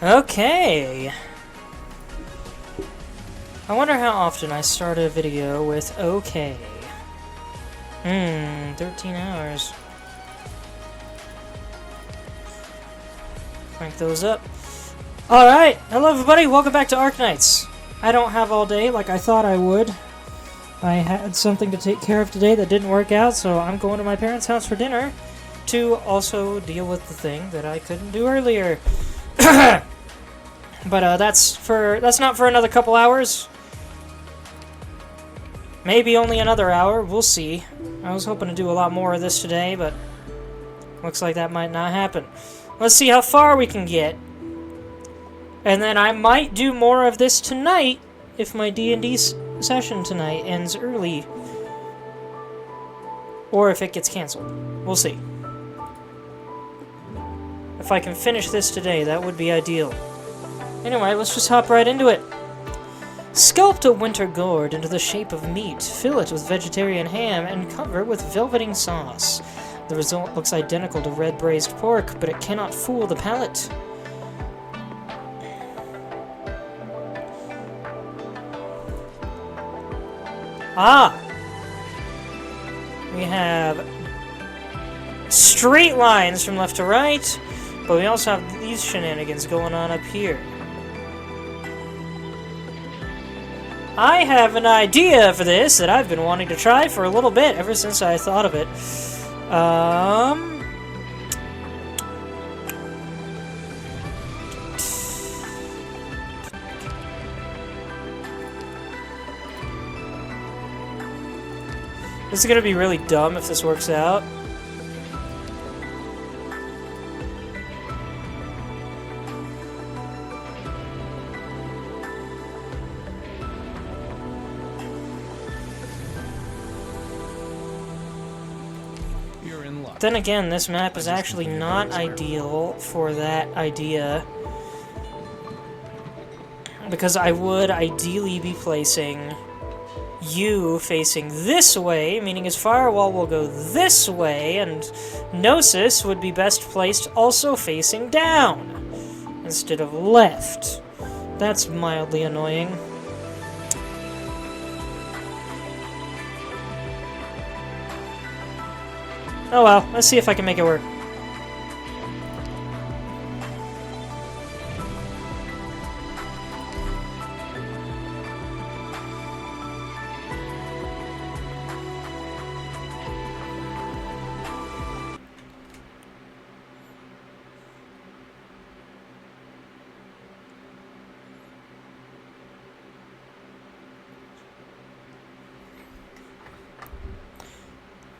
Okay. I wonder how often I start a video with okay. 13 hours. Crank those up. Alright, hello everybody, welcome back to Arknights. I don't have all day like I thought I would. I had something to take care of today that didn't work out, so I'm going to my parents' house for dinner to also deal with the thing that I couldn't do earlier. But that's not for another couple hours. Maybe only another hour, we'll see. I was hoping to do a lot more of this today, but looks like that might not happen. Let's see how far we can get. And then I might do more of this tonight if my D&D session tonight ends early. Or if it gets cancelled. We'll see. If I can finish this today, that would be ideal. Anyway, let's just hop right into it. Sculpt a winter gourd into the shape of meat, fill it with vegetarian ham, and cover with velveting sauce. The result looks identical to red braised pork, but it cannot fool the palate. Ah! We have straight lines from left to right, but we also have these shenanigans going on up here. I have an idea for this that I've been wanting to try for a little bit, ever since I thought of it. This is gonna be really dumb if this works out. Then again, this map is actually not ideal for that idea, because I would ideally be placing you facing this way, meaning his firewall will go this way, and Gnosis would be best placed also facing down, instead of left. That's mildly annoying. Oh well, let's see if I can make it work.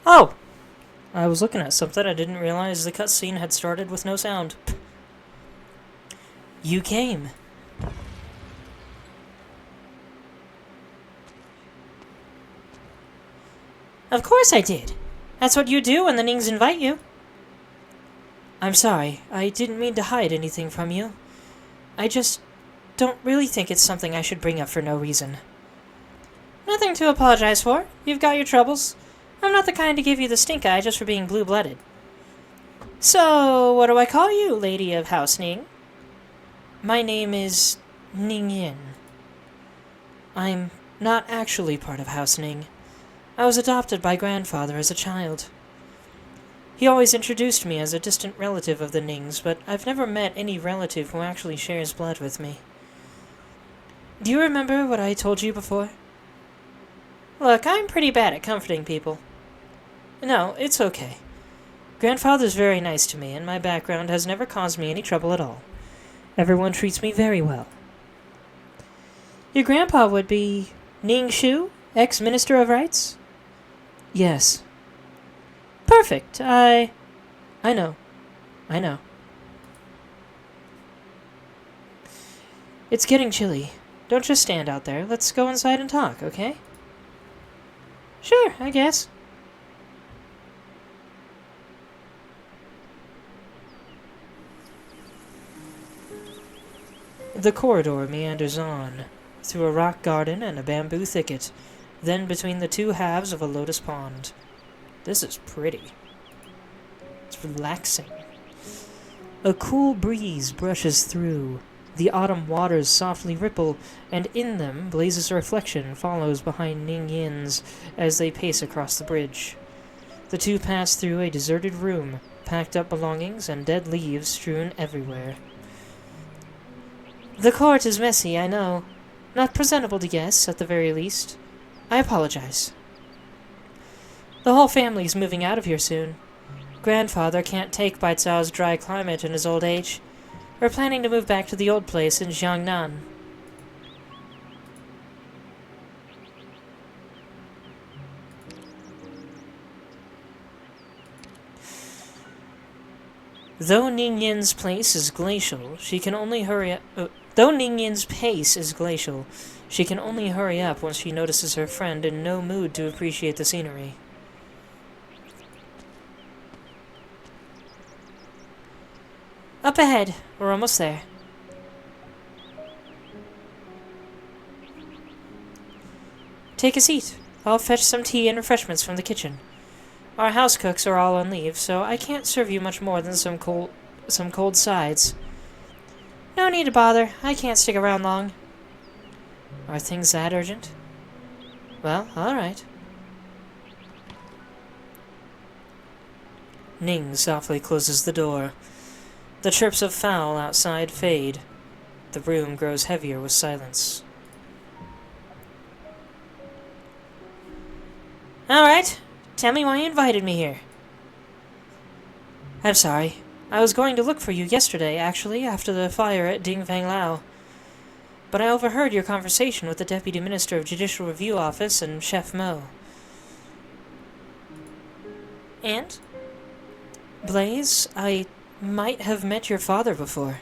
Oh! I was looking at something, I didn't realize the cutscene had started with no sound. You came. Of course I did. That's what you do when the Nings invite you. I'm sorry, I didn't mean to hide anything from you. I just don't really think it's something I should bring up for no reason. Nothing to apologize for. You've got your troubles. I'm not the kind to give you the stink eye just for being blue-blooded. So, what do I call you, Lady of House Ning? My name is Ning Yin. I'm not actually part of House Ning. I was adopted by grandfather as a child. He always introduced me as a distant relative of the Nings, but I've never met any relative who actually shares blood with me. Do you remember what I told you before? Look, I'm pretty bad at comforting people. No, it's okay. Grandfather's very nice to me, and my background has never caused me any trouble at all. Everyone treats me very well. Your grandpa would be Ning Shu, ex-Minister of Rights? Yes. Perfect. I know. I know. It's getting chilly. Don't just stand out there. Let's go inside and talk, okay? Sure, I guess. The corridor meanders on, through a rock garden and a bamboo thicket, then between the two halves of a lotus pond. This is pretty. It's relaxing. A cool breeze brushes through. The autumn waters softly ripple, and in them Blaze's reflection follows behind Ning Yin's as they pace across the bridge. The two pass through a deserted room, packed up belongings and dead leaves strewn everywhere. The court is messy, I know. Not presentable to guests, at the very least. I apologize. The whole family's moving out of here soon. Grandfather can't take Baicao's dry climate in his old age. We're planning to move back to the old place in Jiangnan. Though Ning Yin's place is glacial, she can only hurry up. Though Ning Yin's pace is glacial, she can only hurry up once she notices her friend in no mood to appreciate the scenery. Up ahead. We're almost there. Take a seat. I'll fetch some tea and refreshments from the kitchen. Our house cooks are all on leave, so I can't serve you much more than some cold sides. No need to bother. I can't stick around long. Are things that urgent? Well, all right. Ning softly closes the door. The chirps of fowl outside fade. The room grows heavier with silence. All right. Tell me why you invited me here. I'm sorry. I was going to look for you yesterday, actually, after the fire at Dingfang Lao. But I overheard your conversation with the Deputy Minister of Judicial Review Office and Chef Mo. And? Blaze, I might have met your father before.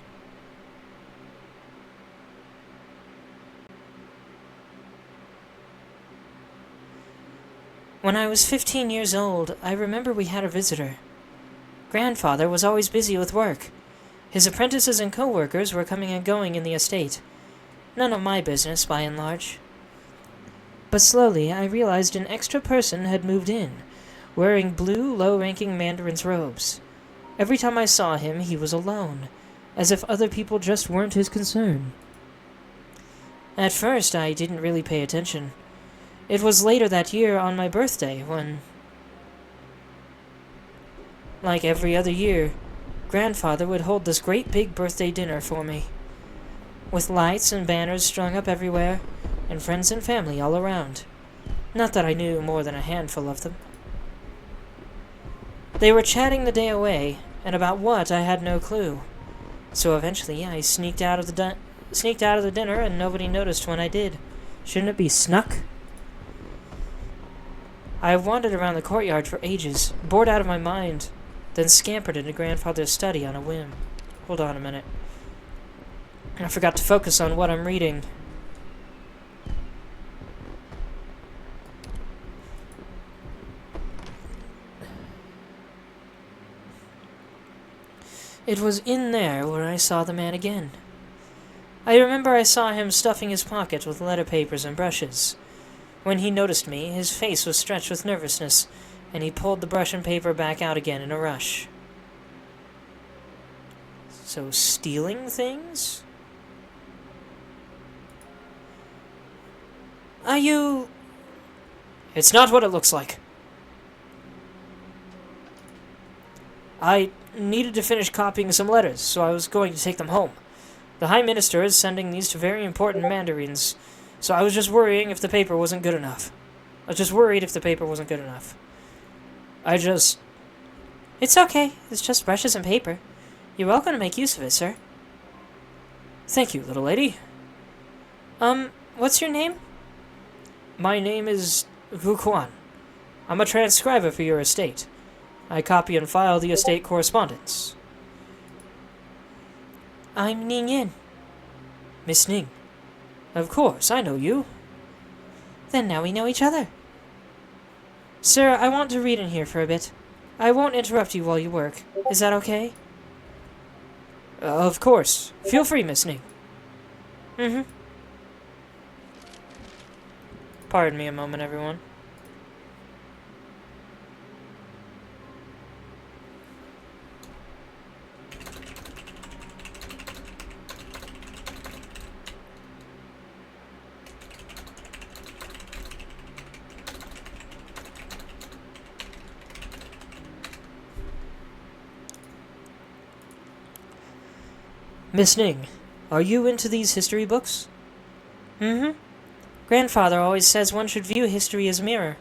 When I was 15 years old, I remember we had a visitor. Grandfather was always busy with work. His apprentices and co-workers were coming and going in the estate. None of my business, by and large. But slowly I realized an extra person had moved in, wearing blue, low-ranking mandarin's robes. Every time I saw him, he was alone, as if other people just weren't his concern. At first, I didn't really pay attention. It was later that year on my birthday when, like every other year, Grandfather would hold this great big birthday dinner for me, with lights and banners strung up everywhere, and friends and family all around. Not that I knew more than a handful of them. They were chatting the day away, and about what I had no clue. So eventually I sneaked out of the dinner, and nobody noticed when I did. Shouldn't it be snuck? I wandered around the courtyard for ages, bored out of my mind, then scampered into Grandfather's study on a whim. Hold on a minute. I forgot to focus on what I'm reading. It was in there where I saw the man again. I remember I saw him stuffing his pocket with letter papers and brushes. When he noticed me, his face was stretched with nervousness, and he pulled the brush and paper back out again in a rush. So, stealing things? Are you... It's not what it looks like. I needed to finish copying some letters, so I was going to take them home. The High Minister is sending these to very important mandarins, so I was just worrying if the paper wasn't good enough. It's okay. It's just brushes and paper. You're welcome to make use of it, sir. Thank you, little lady. What's your name? My name is Vu Quan. I'm a transcriber for your estate. I copy and file the estate correspondence. I'm Ning Yin. Miss Ning. Of course, I know you. Then now we know each other. Sir, I want to read in here for a bit. I won't interrupt you while you work. Is that okay? Of course. Feel free, Miss Ning. Pardon me a moment, everyone. Miss Ning, are you into these history books? Mm-hmm. Grandfather always says one should view history as a mirror.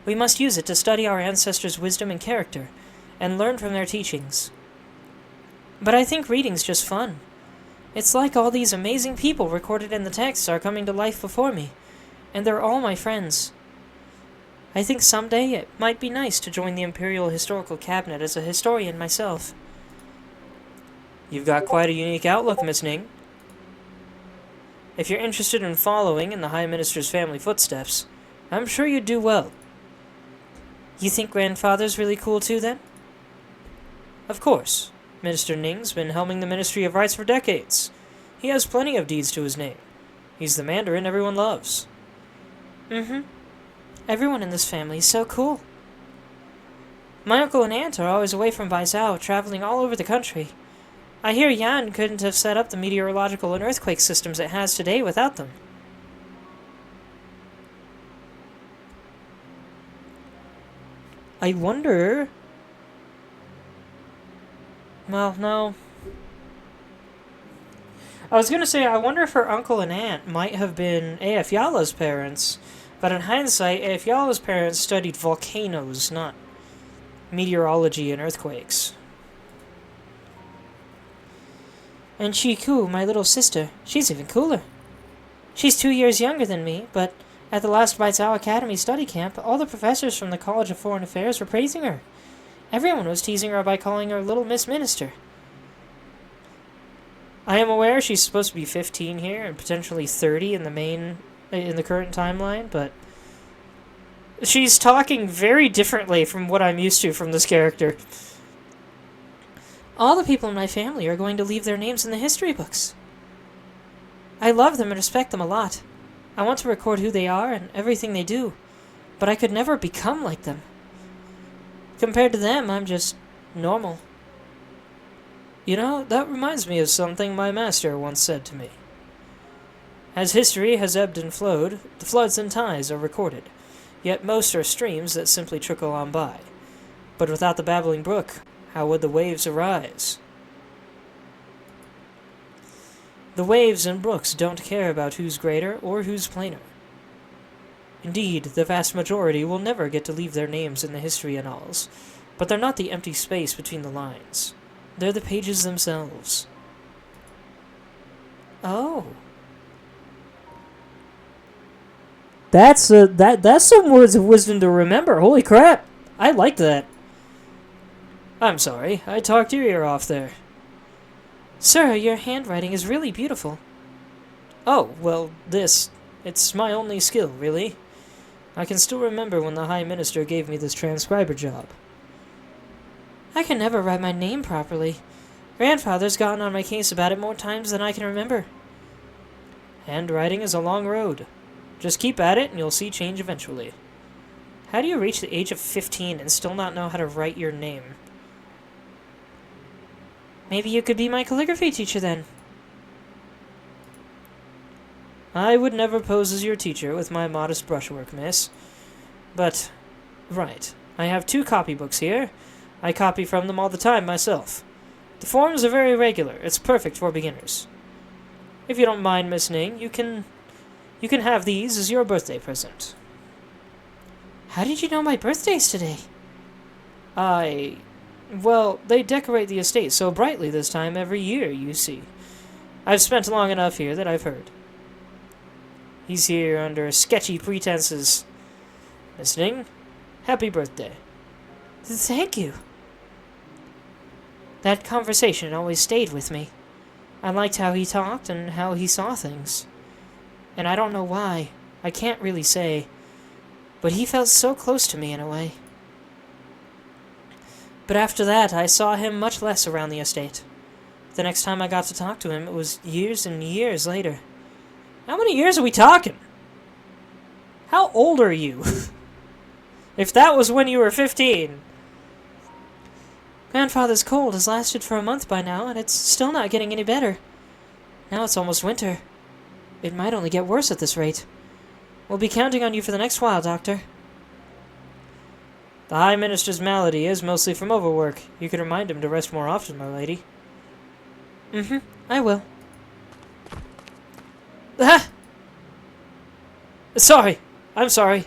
We must use it to study our ancestors' wisdom and character, and learn from their teachings. But I think reading's just fun. It's like all these amazing people recorded in the texts are coming to life before me, and they're all my friends. I think someday it might be nice to join the Imperial Historical Cabinet as a historian myself. You've got quite a unique outlook, Miss Ning. If you're interested in following in the High Minister's family footsteps, I'm sure you'd do well. You think Grandfather's really cool too, then? Of course. Minister Ning's been helming the Ministry of Rights for decades. He has plenty of deeds to his name. He's the Mandarin everyone loves. Mm-hmm. Everyone in this family is so cool. My uncle and aunt are always away from Baizhou, traveling all over the country. I hear Yan couldn't have set up the meteorological and earthquake systems it has today without them. I wonder... Well, no. I was going to say, I wonder if her uncle and aunt might have been A.F. Yala's parents, but in hindsight, A.F. Yala's parents studied volcanoes, not meteorology and earthquakes. And Chiku, my little sister, she's even cooler. She's 2 years younger than me, but at the last Baizhou Academy study camp, all the professors from the College of Foreign Affairs were praising her. Everyone was teasing her by calling her Little Miss Minister. I am aware she's supposed to be 15 here and potentially 30 in the current timeline, but she's talking very differently from what I'm used to from this character. All the people in my family are going to leave their names in the history books. I love them and respect them a lot. I want to record who they are and everything they do, but I could never become like them. Compared to them, I'm just normal. You know, that reminds me of something my master once said to me. As history has ebbed and flowed, the floods and tides are recorded, yet most are streams that simply trickle on by. But without the babbling brook, how would the waves arise? The waves and brooks don't care about who's greater or who's plainer. Indeed, the vast majority will never get to leave their names in the history annals, but they're not the empty space between the lines. They're the pages themselves. Oh. That's some words of wisdom to remember. Holy crap! I like that. I'm sorry, I talked your ear off there. Sir, your handwriting is really beautiful. Oh, well, it's my only skill, really. I can still remember when the High Minister gave me this transcriber job. I can never write my name properly. Grandfather's gotten on my case about it more times than I can remember. Handwriting is a long road. Just keep at it and you'll see change eventually. How do you reach the age of 15 and still not know how to write your name? Maybe you could be my calligraphy teacher then. I would never pose as your teacher with my modest brushwork, miss. But, right, I have 2 copybooks here. I copy from them all the time myself. The forms are very regular. It's perfect for beginners. If you don't mind, Miss Ning, you can have these as your birthday present. How did you know my birthday's today? Well, they decorate the estate so brightly this time every year, you see. I've spent long enough here that I've heard. He's here under sketchy pretenses. Miss Ning, happy birthday. Thank you. That conversation always stayed with me. I liked how he talked and how he saw things. And I don't know why. I can't really say. But he felt so close to me in a way. But after that, I saw him much less around the estate. The next time I got to talk to him, it was years and years later. How many years are we talking? How old are you? If that was when you were 15. Grandfather's cold has lasted for a month by now, and it's still not getting any better. Now it's almost winter. It might only get worse at this rate. We'll be counting on you for the next while, Doctor. The High Minister's malady is mostly from overwork. You could remind him to rest more often, my lady. I will. Ah! Sorry. I'm sorry.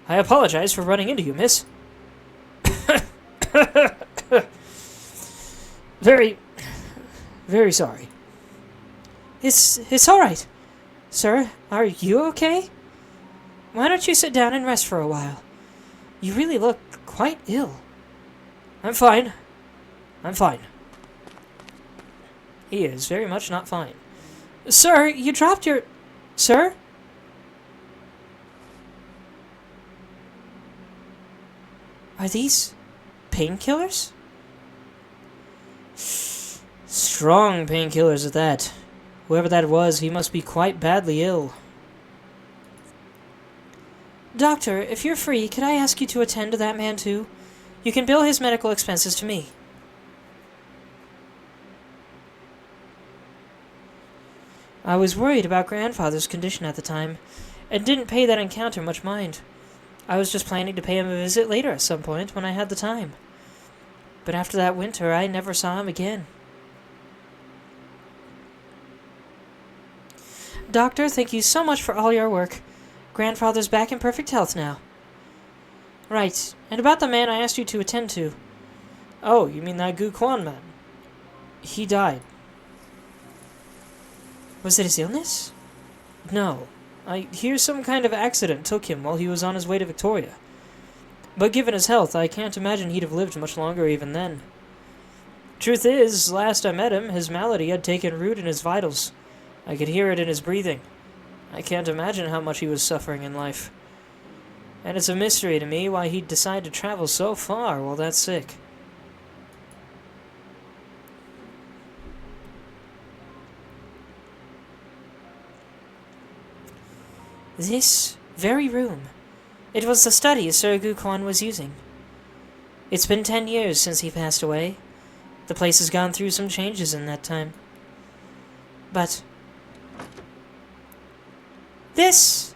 I apologize for running into you, miss. Very, very sorry. It's all right. Sir, are you okay? Why don't you sit down and rest for a while? You really look quite ill. I'm fine. I'm fine. He is very much not fine. Sir, you dropped your... Sir? Are these painkillers? Strong painkillers at that. Whoever that was, he must be quite badly ill. Doctor, if you're free, could I ask you to attend to that man too? You can bill his medical expenses to me. I was worried about Grandfather's condition at the time, and didn't pay that encounter much mind. I was just planning to pay him a visit later at some point when I had the time. But after that winter, I never saw him again. Doctor, thank you so much for all your work. Grandfather's back in perfect health now. Right, and about the man I asked you to attend to. Oh, you mean that Gu Quan man? He died. Was it his illness? No. I hear some kind of accident took him while he was on his way to Victoria. But given his health, I can't imagine he'd have lived much longer even then. Truth is, last I met him, his malady had taken root in his vitals. I could hear it in his breathing. I can't imagine how much he was suffering in life. And it's a mystery to me why he'd decide to travel so far while that sick. This very room. It was the study Sir Gu Quan was using. It's been 10 years since he passed away. The place has gone through some changes in that time. But... this!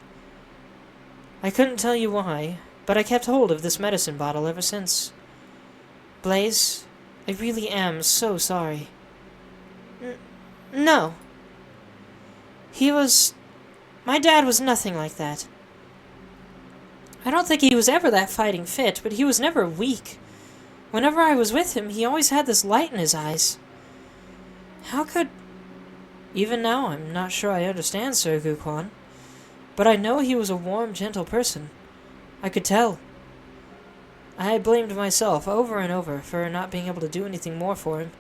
I couldn't tell you why, but I kept hold of this medicine bottle ever since. Blaze, I really am so sorry. No. He was... my dad was nothing like that. I don't think he was ever that fighting fit, but he was never weak. Whenever I was with him, he always had this light in his eyes. How could... even now, I'm not sure I understand Sir Gu Quan, but I know he was a warm, gentle person. I could tell. I blamed myself over and over for not being able to do anything more for him.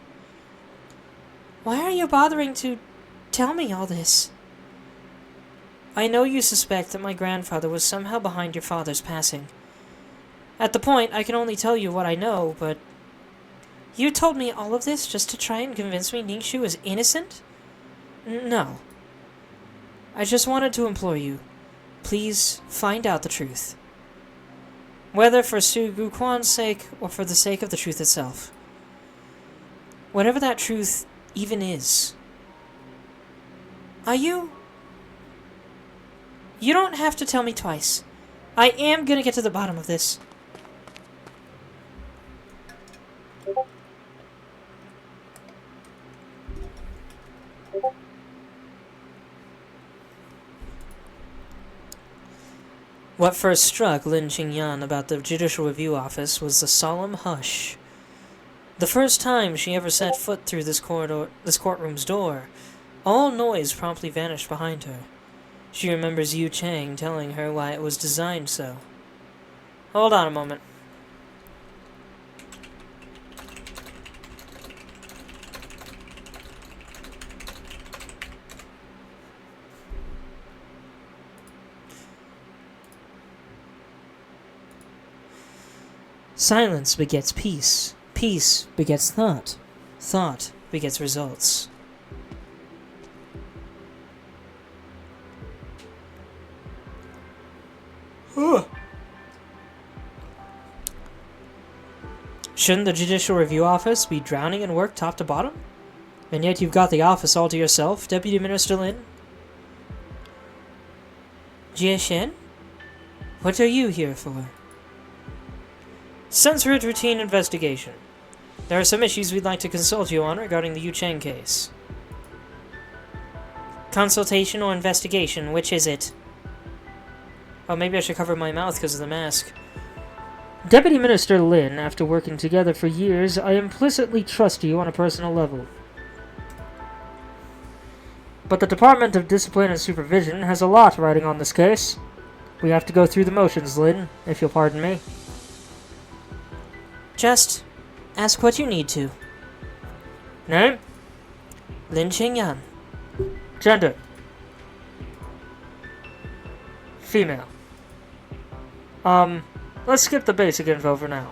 Why are you bothering to tell me all this? I know you suspect that my grandfather was somehow behind your father's passing. At the point, I can only tell you what I know, but... you told me all of this just to try and convince me Ningxu is innocent? No. I just wanted to implore you. Please, find out the truth. Whether for Su Gu Quan's sake, or for the sake of the truth itself. Whatever that truth even is. Are you... you don't have to tell me twice. I am gonna get to the bottom of this. What first struck Lin Qingyan about the Judicial Review Office was the solemn hush. The first time she ever set foot through this courtroom's door, all noise promptly vanished behind her. She remembers Yu Chang telling her why it was designed so. Hold on a moment. Silence begets peace. Peace begets thought. Thought begets results. Shouldn't the Judicial Review Office be drowning in work top to bottom? And yet you've got the office all to yourself, Deputy Minister Lin? Jie Shen? What are you here for? Censorate routine investigation. There are some issues we'd like to consult you on regarding the Yu Chang case. Consultation or investigation, which is it? Oh, maybe I should cover my mouth because of the mask. Deputy Minister Lin, after working together for years, I implicitly trust you on a personal level. But the Department of Discipline and Supervision has a lot riding on this case. We have to go through the motions, Lin, if you'll pardon me. Just ask what you need to. Name? Lin Qingyan. Gender? Female. Let's skip the basic info for now.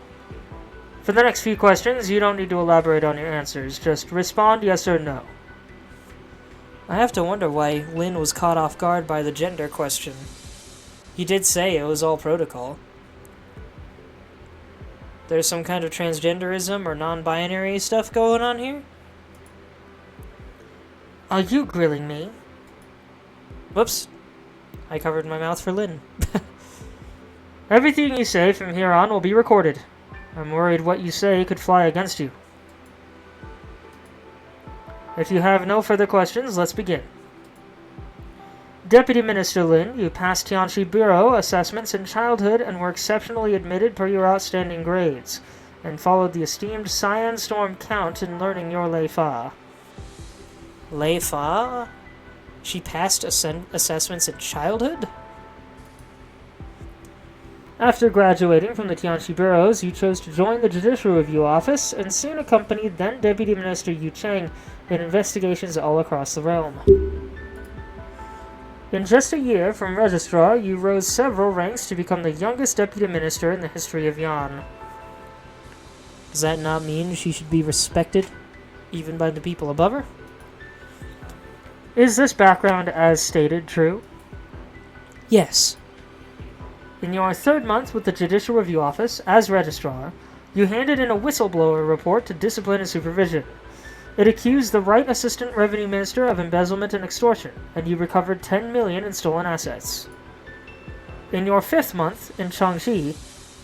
For the next few questions, you don't need to elaborate on your answers. Just respond yes or no. I have to wonder why Lin was caught off guard by the gender question. He did say it was all protocol. There's some kind of transgenderism or non-binary stuff going on here? Are you grilling me? Whoops. I covered my mouth for Lin. Everything you say from here on will be recorded. I'm worried what you say could fly against you. If you have no further questions, let's begin. Deputy Minister Lin, you passed Tianchi Bureau assessments in childhood and were exceptionally admitted per your outstanding grades, and followed the esteemed Cyan Storm Count in learning your Lei Fa. Lei Fa? She passed assessments in childhood? After graduating from the Tianchi Bureaus, you chose to join the Judicial Review Office and soon accompanied then Deputy Minister Yu Chang in investigations all across the realm. In just a year from Registrar, you rose several ranks to become the youngest Deputy Minister in the history of Yan. Does that not mean she should be respected, even by the people above her? Is this background as stated true? Yes. In your third month with the Judicial Review Office, as Registrar, you handed in a whistleblower report to Discipline and Supervision. It accused the Right Assistant Revenue Minister of embezzlement and extortion, and you recovered 10 million in stolen assets. In your fifth month, in Changxi,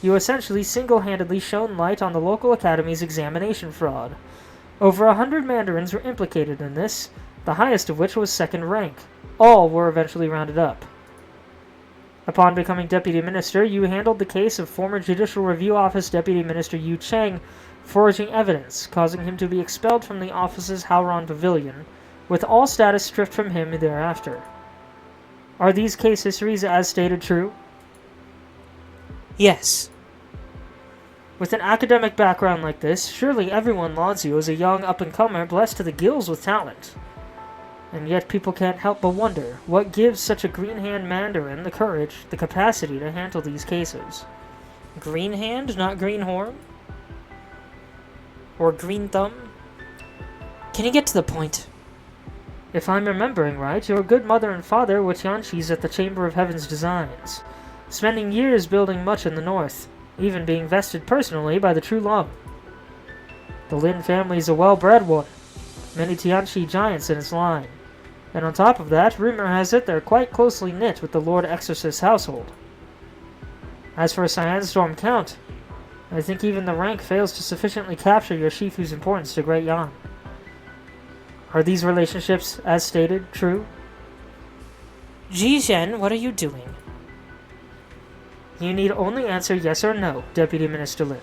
you essentially single-handedly shone light on the local academy's examination fraud. Over 100 mandarins were implicated in this, the highest of which was second rank. All were eventually rounded up. Upon becoming Deputy Minister, you handled the case of former Judicial Review Office Deputy Minister Yu Chang forging evidence, causing him to be expelled from the office's Howron Pavilion, with all status stripped from him thereafter. Are these case histories as stated true? Yes. With an academic background like this, surely everyone lauds you as a young up-and-comer blessed to the gills with talent. And yet people can't help but wonder, what gives such a green-hand mandarin the courage, the capacity to handle these cases? Green hand, not green horn? Or green thumb? Can you get to the point? If I'm remembering right, your good mother and father were Tianchis at the Chamber of Heaven's Designs, spending years building much in the north, even being vested personally by the True Lung. The Lin family is a well-bred one, many Tianchi giants in its line, and on top of that, rumor has it they're quite closely knit with the Lord Exorcist's household. As for Cyan Storm Count, I think even the rank fails to sufficiently capture your Shifu's importance to Great Yan. Are these relationships, as stated, true? Ji Zhen, what are you doing? You need only answer yes or no, Deputy Minister Lin.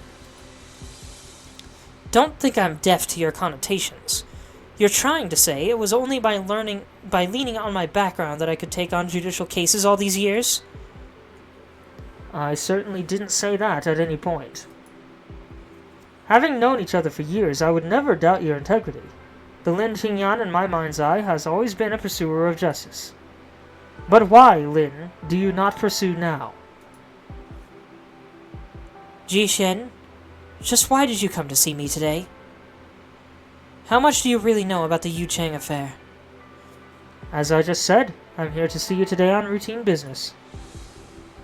Don't think I'm deaf to your connotations. You're trying to say it was only by leaning on my background that I could take on judicial cases all these years? I certainly didn't say that at any point. Having known each other for years, I would never doubt your integrity. The Lin Qingyan, in my mind's eye, has always been a pursuer of justice. But why, Lin, do you not pursue now? Ji Shen, just why did you come to see me today? How much do you really know about the Yu Chang affair? As I just said, I'm here to see you today on routine business.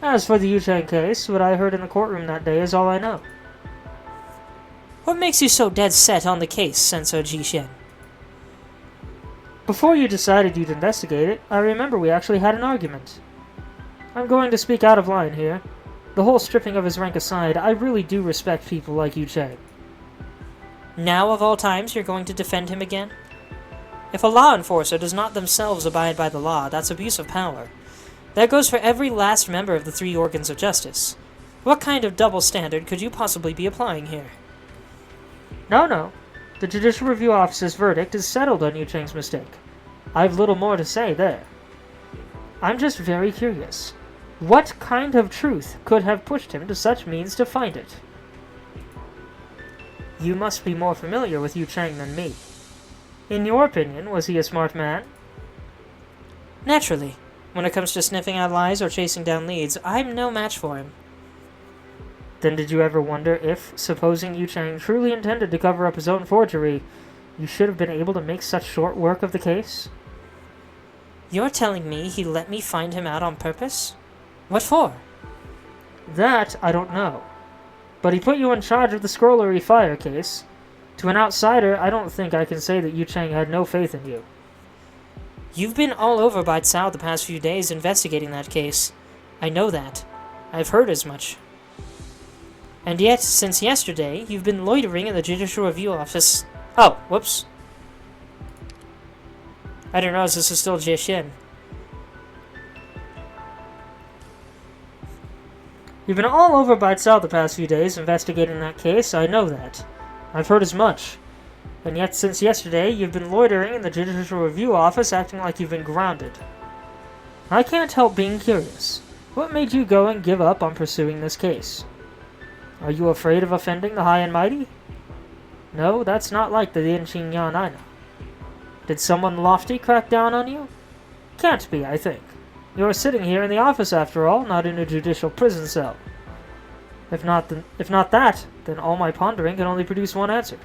As for the Yu Chang case, what I heard in the courtroom that day is all I know. What makes you so dead set on the case, Sensor Ji Shen? Before you decided you'd investigate it, I remember we actually had an argument. I'm going to speak out of line here. The whole stripping of his rank aside, I really do respect people like Yu Chang. Now, of all times, you're going to defend him again? If a law enforcer does not themselves abide by the law, that's abuse of power. That goes for every last member of the three organs of justice. What kind of double standard could you possibly be applying here? No. The Judicial Review Office's verdict is settled on Yu Cheng's mistake. I've little more to say there. I'm just very curious. What kind of truth could have pushed him to such means to find it? You must be more familiar with Yu Cheng than me. In your opinion, was he a smart man? Naturally. When it comes to sniffing out lies or chasing down leads, I'm no match for him. Then did you ever wonder if, supposing Yu Cheng truly intended to cover up his own forgery, you should have been able to make such short work of the case? You're telling me he let me find him out on purpose? What for? That I don't know. But he put you in charge of the Scrollery fire case. To an outsider, I don't think I can say that Yu Cheng had no faith in you. You've been all over by Cao the past few days investigating that case. I know that. I've heard as much. And yet, since yesterday, you've been loitering in the Judicial Review Office. Oh, whoops. I didn't realize this was still Jie. You've been all over by Cao the past few days investigating that case, I know that. I've heard as much. And yet, since yesterday, you've been loitering in the Judicial Review Office acting like you've been grounded. I can't help being curious. What made you go and give up on pursuing this case? Are you afraid of offending the High and Mighty? No, that's not like the Dianqing Yan I know. Did someone lofty crack down on you? Can't be, I think. You're sitting here in the office, after all, not in a judicial prison cell. If not that, then all my pondering can only produce one answer.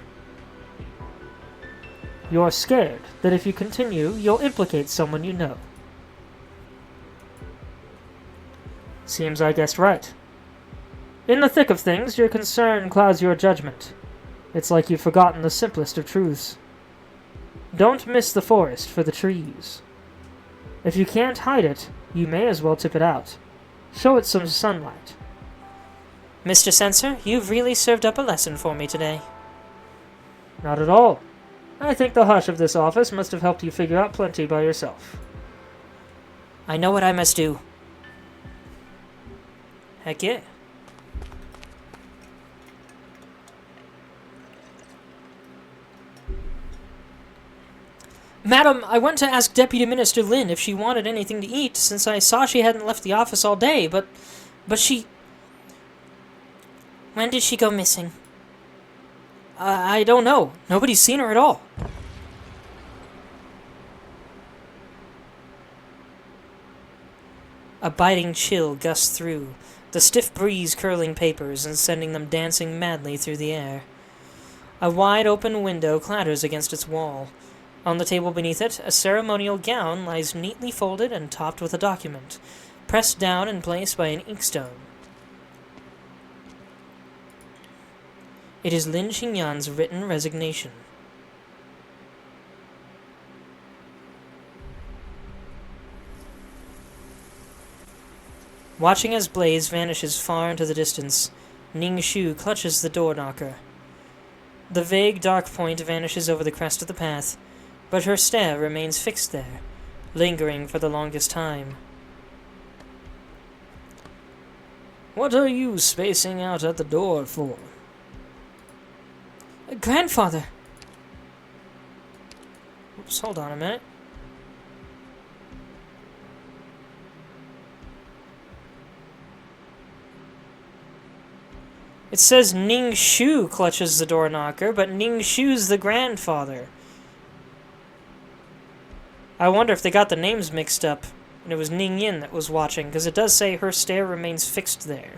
You're scared that if you continue, you'll implicate someone you know. Seems I guessed right. In the thick of things, your concern clouds your judgment. It's like you've forgotten the simplest of truths. Don't miss the forest for the trees. If you can't hide it, you may as well tip it out. Show it some sunlight. Mr. Censor, you've really served up a lesson for me today. Not at all. I think the hush of this office must have helped you figure out plenty by yourself. I know what I must do. Heck yeah. Madam, I went to ask Deputy Minister Lin if she wanted anything to eat, since I saw she hadn't left the office all day, but she... When did she go missing? I don't know. Nobody's seen her at all. A biting chill gusts through, the stiff breeze curling papers and sending them dancing madly through the air. A wide-open window clatters against its wall. On the table beneath it, a ceremonial gown lies neatly folded and topped with a document, pressed down in place by an inkstone. It is Lin Xingyan's written resignation. Watching as Blaze vanishes far into the distance, Ning Shu clutches the door knocker. The vague dark point vanishes over the crest of the path, but her stare remains fixed there, lingering for the longest time. What are you spacing out at the door for? Grandfather! Oops, hold on a minute. It says Ning Shu clutches the door knocker, but Ning Shu's the grandfather. I wonder if they got the names mixed up, and it was Ning Yin that was watching, because it does say her stare remains fixed there.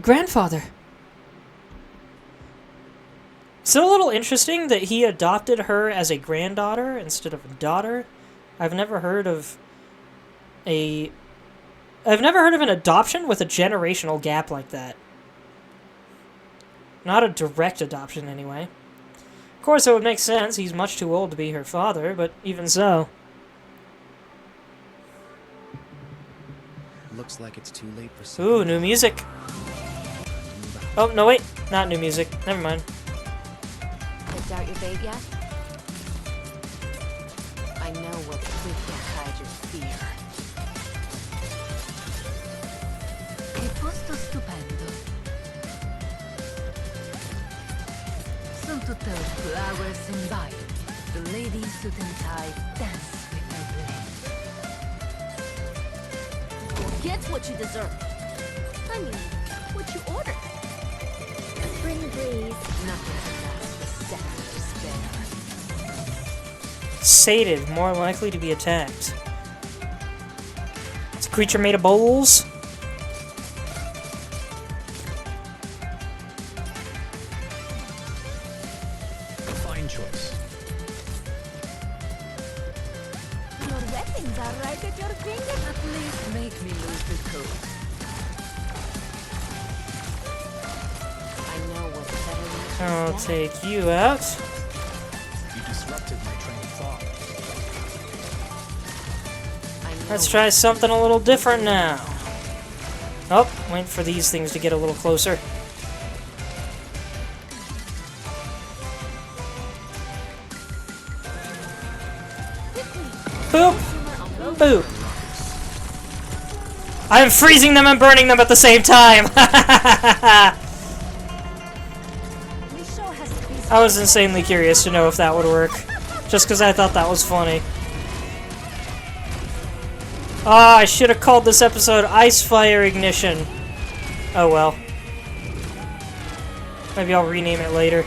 Grandfather! It's a little interesting that he adopted her as a granddaughter instead of a daughter. I've never heard of an adoption with a generational gap like that. Not a direct adoption, anyway. Of course, it would make sense. He's much too old to be her father, but even so. Looks like it's too late for Ooh, new music. Oh, no, wait. Not new music. Never mind. Picked out your bait yet? I know what quickly hide your fear. Che posto stupendo. Sono tutte flowers and violet. The ladies suit and tie dance with their blade. Get what you deserve. I mean, what you ordered. Spring breeze. Nothing can last the second despair. Sated, more likely to be attacked. It's a creature made of bowls. Fine choice. Your weapons are right at your finger. At least make me lose the coat. I know what's better than I'll take you out. You disrupted my train of thought. Let's try something a little different now. Oh, wait for these things to get a little closer. Boop! Boop! I'm freezing them and burning them at the same time! I was insanely curious to know if that would work. Just because I thought that was funny. Ah, I should have called this episode Icefire Ignition. Oh well. Maybe I'll rename it later.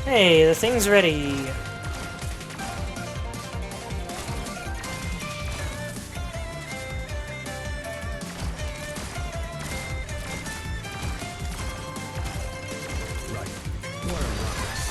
Hey, the thing's ready. Right. What a ruckus.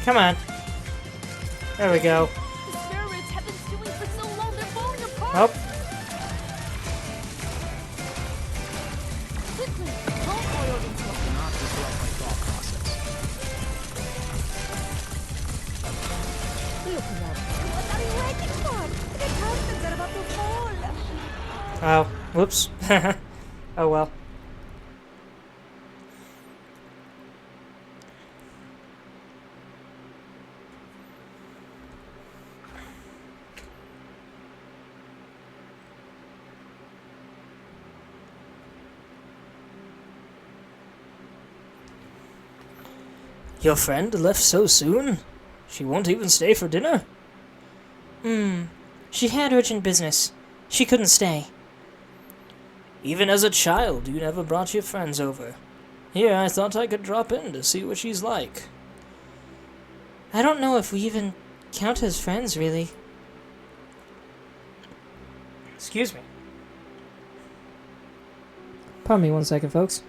Come on. There we go. The spirits have been stewing for so long they're falling apart. Oh. Quickly, don't oil into Do not disrupt my thought process. Look at that. What are you waiting for? The curtains are about to fall. Oh. Whoops. Oh well. Your friend left so soon? She won't even stay for dinner? She had urgent business. She couldn't stay. Even as a child, you never brought your friends over. Here, I thought I could drop in to see what she's like. I don't know if we even count as friends, really. Excuse me. Pardon me 1 second, folks.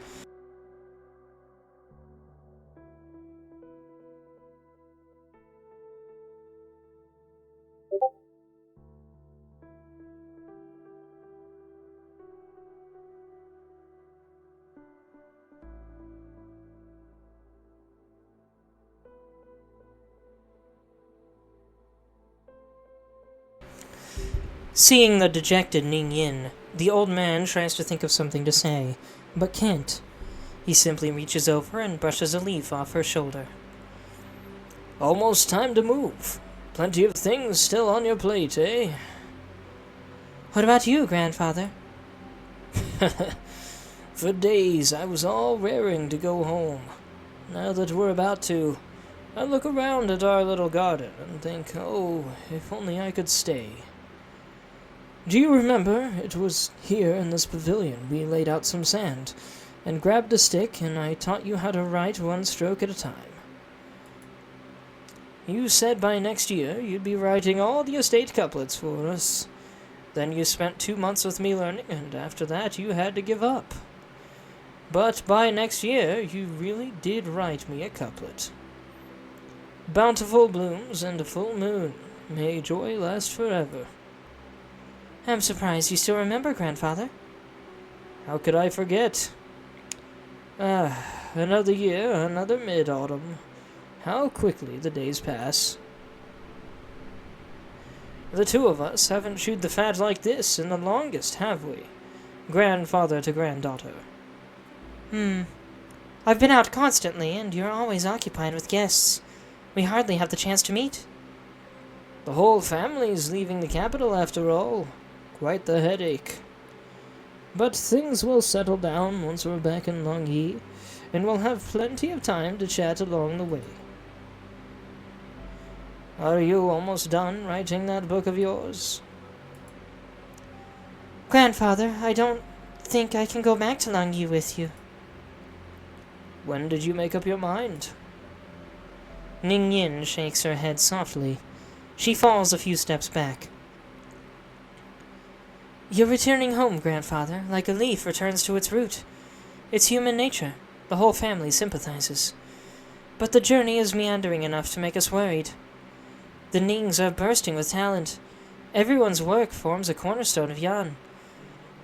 Seeing the dejected Ning Yin, the old man tries to think of something to say, but can't. He simply reaches over and brushes a leaf off her shoulder. Almost time to move. Plenty of things still on your plate, eh? What about you, grandfather? For days I was all raring to go home. Now that we're about to, I look around at our little garden and think, oh, if only I could stay. Do you remember? It was here in this pavilion we laid out some sand, and grabbed a stick, and I taught you how to write one stroke at a time. You said by next year you'd be writing all the estate couplets for us. Then you spent 2 months with me learning, and after that you had to give up. But by next year, you really did write me a couplet. Bountiful blooms and a full moon, may joy last forever. I'm surprised you still remember, Grandfather. How could I forget? Another year, another mid-autumn. How quickly the days pass. The two of us haven't chewed the fat like this in the longest, have we? Grandfather to granddaughter. I've been out constantly, and you're always occupied with guests. We hardly have the chance to meet. The whole family's leaving the capital after all. Quite the headache. But things will settle down once we're back in Longyi, and we'll have plenty of time to chat along the way. Are you almost done writing that book of yours? Grandfather, I don't think I can go back to Longyi with you. When did you make up your mind? Ning Yin shakes her head softly. She falls a few steps back. You're returning home, Grandfather, like a leaf returns to its root. It's human nature. The whole family sympathizes. But the journey is meandering enough to make us worried. The Nings are bursting with talent. Everyone's work forms a cornerstone of Yan.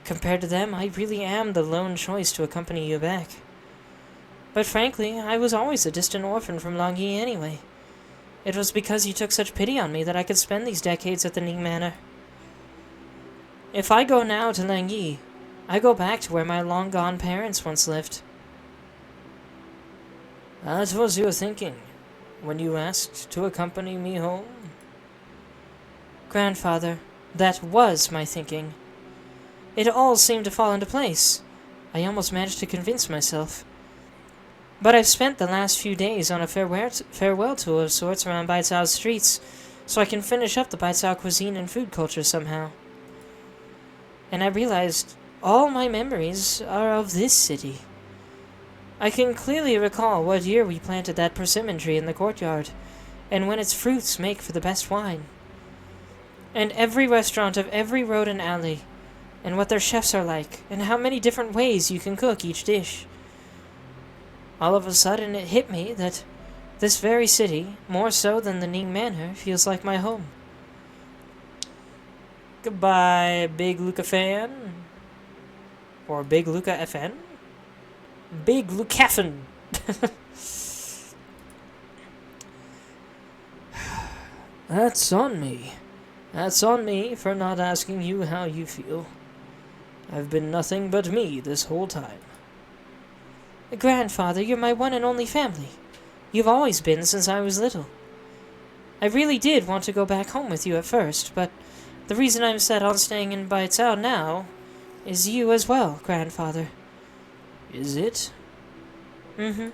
Compared to them, I really am the lone choice to accompany you back. But frankly, I was always a distant orphan from Longyi anyway. It was because you took such pity on me that I could spend these decades at the Ning Manor. If I go now to Longyi, I go back to where my long-gone parents once lived. That was your thinking, when you asked to accompany me home? Grandfather, that was my thinking. It all seemed to fall into place. I almost managed to convince myself. But I've spent the last few days on a farewell tour of sorts around Baicao's streets, so I can finish up the Baicao cuisine and food culture somehow. And I realized all my memories are of this city. I can clearly recall what year we planted that persimmon tree in the courtyard, and when its fruits make for the best wine. And every restaurant of every road and alley, and what their chefs are like, and how many different ways you can cook each dish. All of a sudden it hit me that this very city, more so than the Ning Manor, feels like my home. Goodbye, Big Luca fan. Or Big Luca FN? Big Lucafen. That's on me. That's on me for not asking you how you feel. I've been nothing but me this whole time. Grandfather, you're my one and only family. You've always been since I was little. I really did want to go back home with you at first, but the reason I'm set on staying in Baicao now is you as well, Grandfather. Is it? When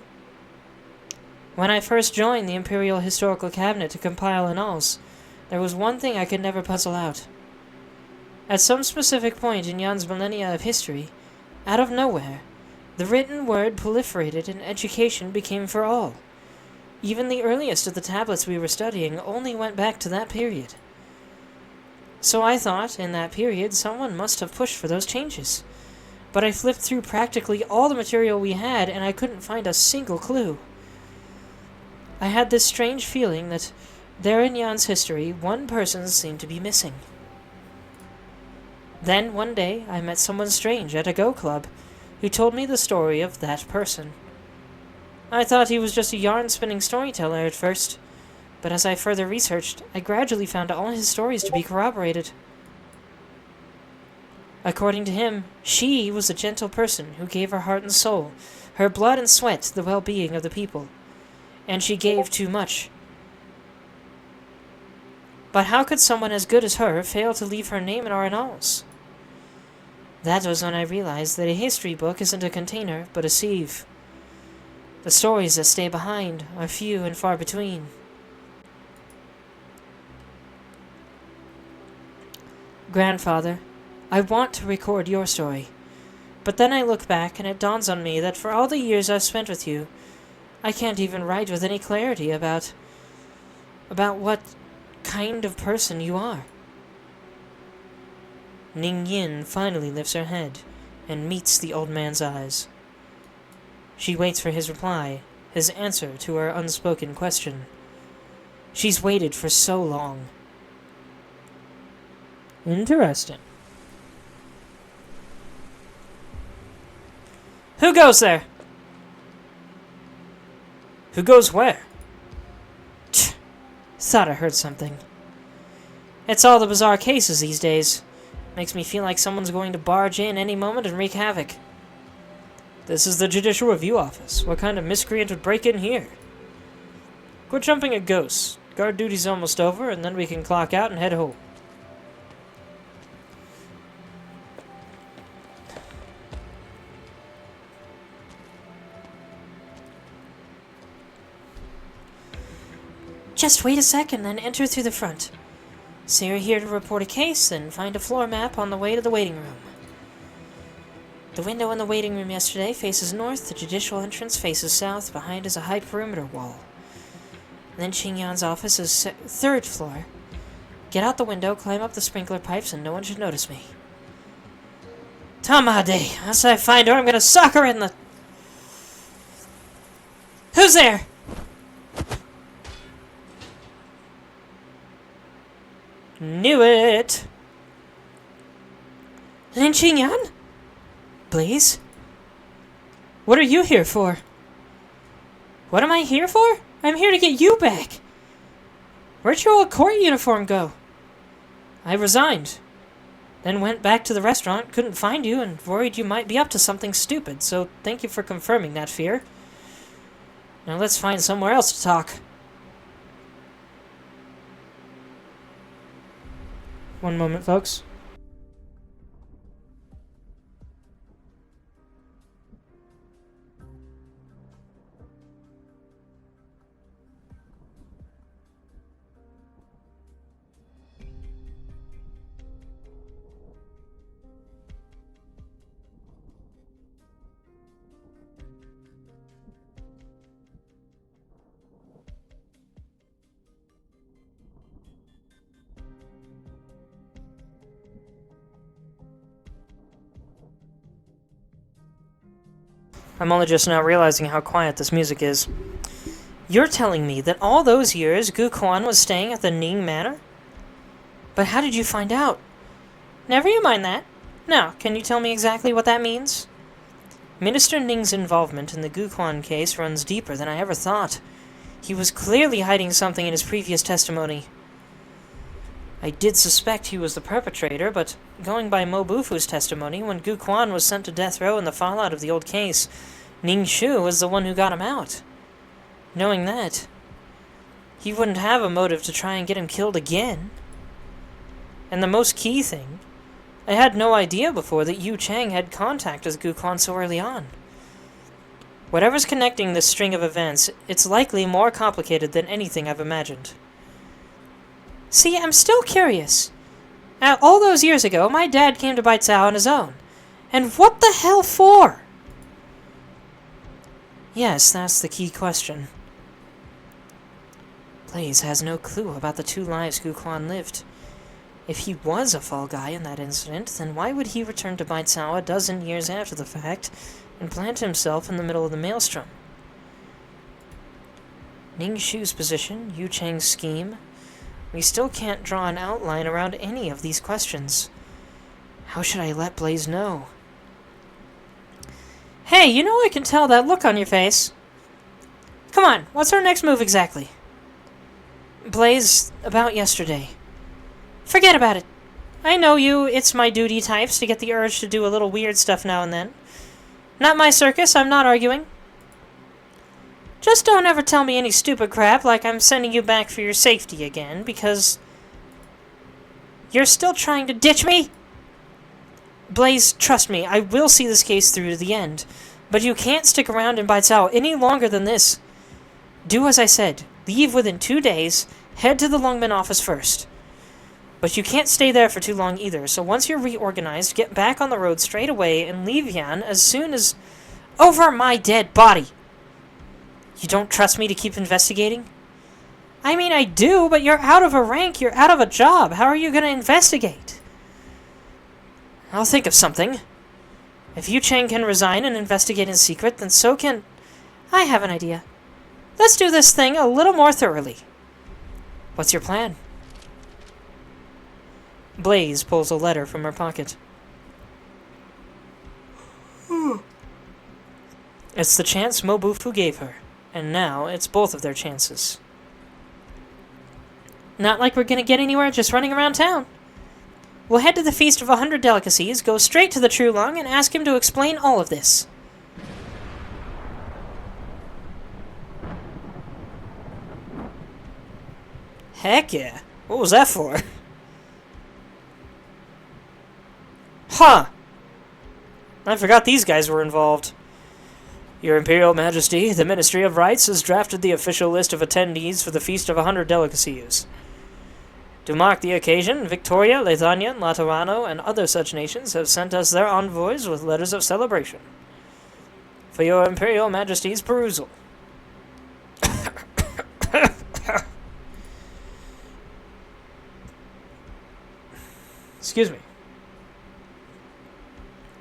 I first joined the Imperial Historical Cabinet to compile annals, there was one thing I could never puzzle out. At some specific point in Yan's millennia of history, out of nowhere, the written word proliferated and education became for all. Even the earliest of the tablets we were studying only went back to that period. So I thought, in that period, someone must have pushed for those changes. But I flipped through practically all the material we had, and I couldn't find a single clue. I had this strange feeling that there in Yan's history, one person seemed to be missing. Then, one day, I met someone strange at a Go Club, who told me the story of that person. I thought he was just a yarn-spinning storyteller at first, but as I further researched, I gradually found all his stories to be corroborated. According to him, she was a gentle person who gave her heart and soul, her blood and sweat to the well-being of the people, and she gave too much. But how could someone as good as her fail to leave her name in our annals? That was when I realized that a history book isn't a container, but a sieve. The stories that stay behind are few and far between. Grandfather, I want to record your story, but then I look back and it dawns on me that for all the years I've spent with you, I can't even write with any clarity about what kind of person you are. Ning Yin finally lifts her head and meets the old man's eyes. She waits for his reply, his answer to her unspoken question. She's waited for so long. Interesting. Who goes there? Who goes where? Tch, thought I heard something. It's all the bizarre cases these days. Makes me feel like someone's going to barge in any moment and wreak havoc. This is the Judicial Review Office. What kind of miscreant would break in here? Quit jumping at ghosts. Guard duty's almost over, and then we can clock out and head home. Just wait a second, then enter through the front. Say you're here to report a case, then find a floor map on the way to the waiting room. The window in the waiting room yesterday faces north, the judicial entrance faces south, behind is a high perimeter wall. And then Qingyan's office is third floor. Get out the window, climb up the sprinkler pipes, and no one should notice me. Tamade! Once I find her, I'm gonna sock her in the... Who's there? Knew it! Lin Qingyan? Please? What are you here for? What am I here for? I'm here to get you back! Where'd your old court uniform go? I resigned. Then went back to the restaurant, couldn't find you, and worried you might be up to something stupid, so thank you for confirming that fear. Now let's find somewhere else to talk. One moment, folks. I'm only just now realizing how quiet this music is. You're telling me that all those years Gu Quan was staying at the Ning Manor? But how did you find out? Never you mind that. Now, can you tell me exactly what that means? Minister Ning's involvement in the Gu Quan case runs deeper than I ever thought. He was clearly hiding something in his previous testimony. I did suspect he was the perpetrator, but going by Mo Bufu's testimony, when Gu Quan was sent to death row in the fallout of the old case, Ning Shu was the one who got him out. Knowing that, he wouldn't have a motive to try and get him killed again. And the most key thing, I had no idea before that Yu Chang had contact with Gu Quan so early on. Whatever's connecting this string of events, it's likely more complicated than anything I've imagined. See, I'm still curious. All those years ago, my dad came to Baicao on his own. And what the hell for? Yes, that's the key question. Blaze has no clue about the 2 lives Gu Quan lived. If he was a fall guy in that incident, then why would he return to Baicao a dozen years after the fact and plant himself in the middle of the maelstrom? Ning Shu's position, Yu Chang's scheme... We still can't draw an outline around any of these questions. How should I let Blaze know? Hey, you know I can tell that look on your face. Come on, what's our next move exactly? Blaze, about yesterday. Forget about it. I know you, it's my duty types to get the urge to do a little weird stuff now and then. Not my circus, I'm not arguing. Just don't ever tell me any stupid crap like I'm sending you back for your safety again, because... You're still trying to ditch me? Blaze, trust me, I will see this case through to the end, but you can't stick around in Baicao any longer than this. Do as I said, leave within 2 days, head to the Lungmen office first. But you can't stay there for too long either, so once you're reorganized, get back on the road straight away and leave Yan as soon as... Over my dead body! You don't trust me to keep investigating? I mean, I do, but you're out of a rank, you're out of a job. How are you going to investigate? I'll think of something. If Yu Chang can resign and investigate in secret, then so can... I have an idea. Let's do this thing a little more thoroughly. What's your plan? Blaze pulls a letter from her pocket. It's the chance Mobufu gave her, and now it's both of their chances. Not like we're gonna get anywhere just running around town. We'll head to the Feast of 100 Delicacies, go straight to the True Long, and ask him to explain all of this. Heck yeah. What was that for? Huh. I forgot these guys were involved. Your Imperial Majesty, the Ministry of Rights has drafted the official list of attendees for the Feast of 100 Delicacies. To mark the occasion, Victoria, Lethania, Laterano, and other such nations have sent us their envoys with letters of celebration. For your Imperial Majesty's perusal. Excuse me.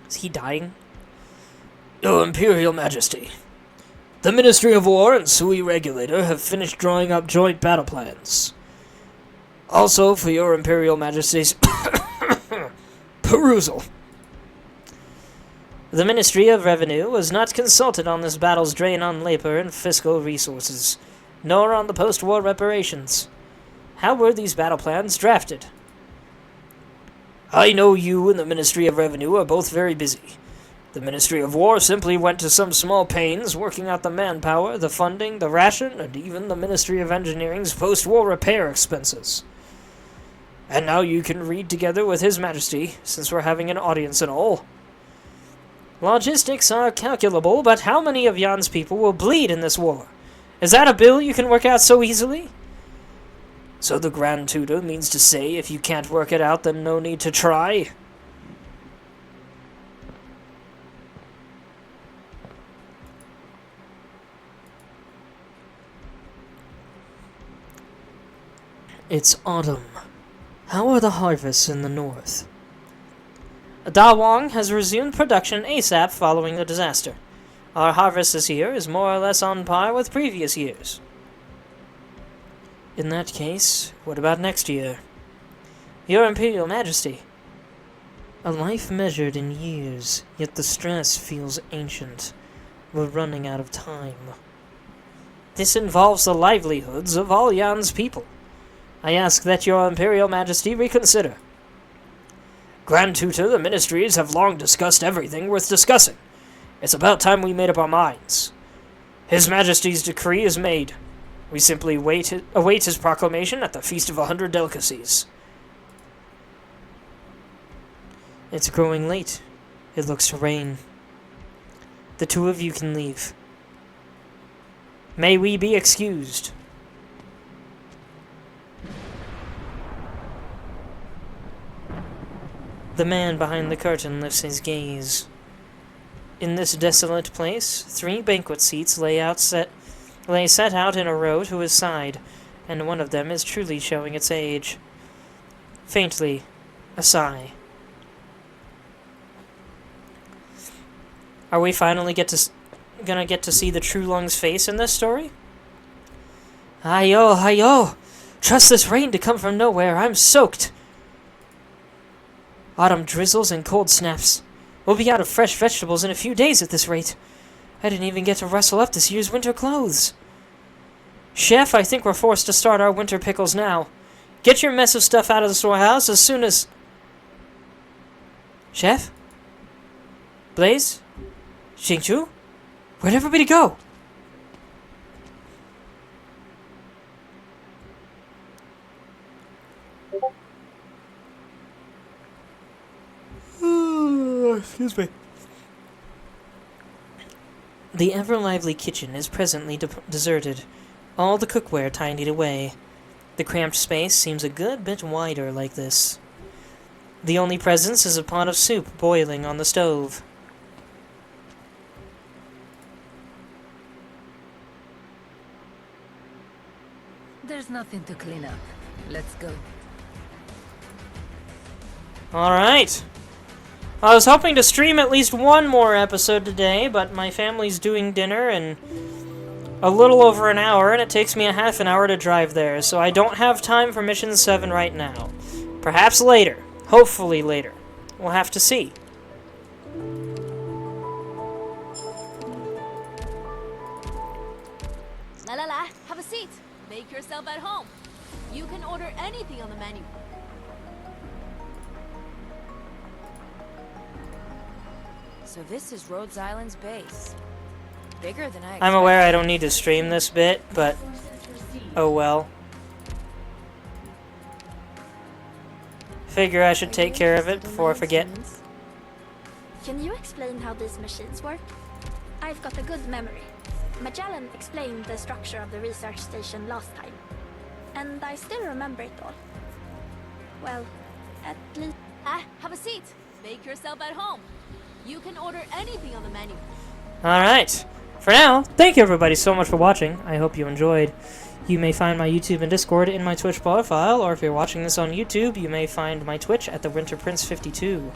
Is he dying? Your Imperial Majesty, the Ministry of War and Sui Regulator have finished drawing up joint battle plans. Also, for your Imperial Majesty's perusal. The Ministry of Revenue was not consulted on this battle's drain on labor and fiscal resources, nor on the post-war reparations. How were these battle plans drafted? I know you and the Ministry of Revenue are both very busy. The Ministry of War simply went to some small pains working out the manpower, the funding, the ration, and even the Ministry of Engineering's post-war repair expenses. And now you can read together with His Majesty, since we're having an audience and all. Logistics are calculable, but how many of Yan's people will bleed in this war? Is that a bill you can work out so easily? So the Grand Tutor means to say if you can't work it out, then no need to try? It's autumn. How are the harvests in the north? Da Wong has resumed production ASAP following the disaster. Our harvest this year is more or less on par with previous years. In that case, what about next year? Your Imperial Majesty. A life measured in years, yet the stress feels ancient. We're running out of time. This involves the livelihoods of all Yan's people. I ask that your Imperial Majesty reconsider. Grand Tutor, the ministries have long discussed everything worth discussing. It's about time we made up our minds. His Majesty's decree is made. We simply await his proclamation at the Feast of 100 Delicacies. It's growing late. It looks to rain. The two of you can leave. May we be excused. The man behind the curtain lifts his gaze. In this desolate place, 3 banquet seats lay set out in a row to his side, and one of them is truly showing its age. Faintly, a sigh. Are we finally gonna get to see the True Long's face in this story? Hi-yo, hi-yo! Trust this rain to come from nowhere, I'm soaked! Autumn drizzles and cold snaps. We'll be out of fresh vegetables in a few days at this rate. I didn't even get to rustle up this year's winter clothes. Chef, I think we're forced to start our winter pickles now. Get your mess of stuff out of the storehouse as soon as... Chef? Blaze? Xingchu? Where'd everybody go? Excuse me. The ever-lively kitchen is presently deserted. All the cookware tidied away. The cramped space seems a good bit wider like this. The only presence is a pot of soup boiling on the stove. There's nothing to clean up. Let's go. Alright. I was hoping to stream at least one more episode today, but my family's doing dinner in a little over an hour, and it takes me a half an hour to drive there, so I don't have time for Mission 7 right now. Perhaps later. Hopefully later. We'll have to see. La la la, have a seat. Make yourself at home. You can order anything on the menu. So this is Rhodes Island's base. Bigger than I I'm aware I don't need to stream this bit, but oh well. Figure I should take care of it before I forget. Can you explain how these machines work? I've got a good memory. Magellan explained the structure of the research station last time. And I still remember it all. Well, at least... Have a seat. Make yourself at home. You can order anything on the menu. Alright. For now, thank you everybody so much for watching. I hope you enjoyed. You may find my YouTube and Discord in my Twitch profile, or if you're watching this on YouTube, you may find my Twitch at the Winter Prince 52.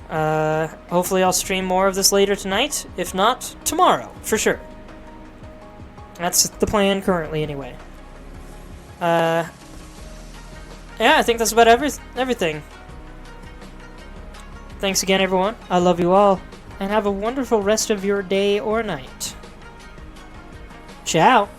Hopefully I'll stream more of this later tonight. If not, tomorrow, for sure. That's the plan currently, anyway. Yeah, I think that's about everything. Thanks again, everyone. I love you all, and have a wonderful rest of your day or night. Ciao!